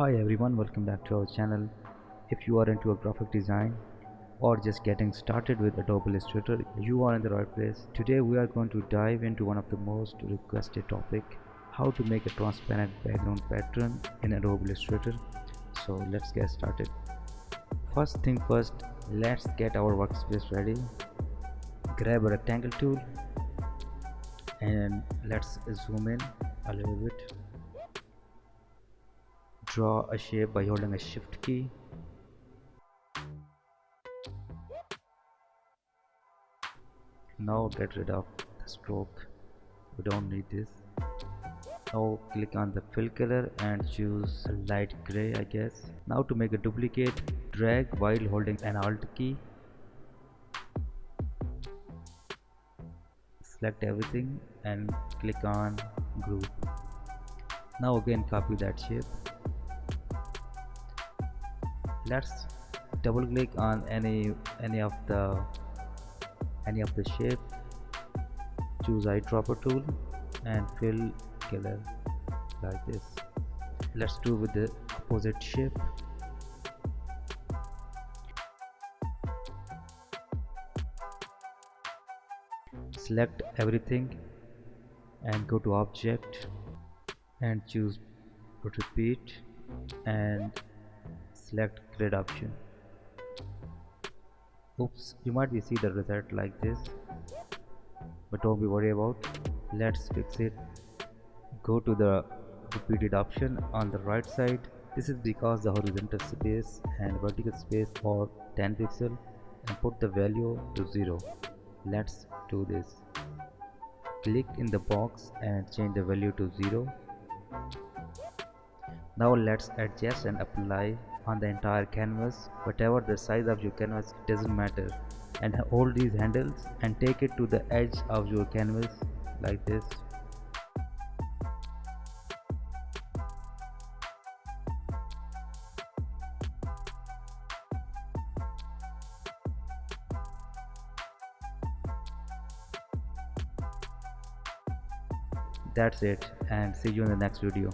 Hi everyone, welcome back to our channel. If you are into a graphic design or just getting started with Adobe Illustrator, you are in the right place. Today we are going to dive into one of the most requested topic, how to make a transparent background pattern in Adobe Illustrator. So let's get started. First thing first, let's get our workspace ready. Grab a rectangle tool and let's zoom in a little bit. Draw a shape by holding a shift key. Now get rid of the stroke, we don't need this. Now click on the fill color and choose a light gray, I guess. Now to make a duplicate, drag while holding an alt key, select everything and click on group. Now again copy that shape. Let's double click on any of the shape, choose eyedropper tool and fill color like this. Let's do with the opposite shape. Select everything and go to object and choose repeat and select grid option. Oops, you might be see the result like this, but don't be worried about. Let's fix it. Go to the repeated option on the right side. This is because the horizontal space and vertical space are 10 pixel and put the value to 0. Let's do this. Click in the box and change the value to 0. Now let's adjust and apply on the entire canvas. Whatever the size of your canvas, it doesn't matter. And hold these handles and take it to the edge of your canvas like this. That's it, and see you in the next video.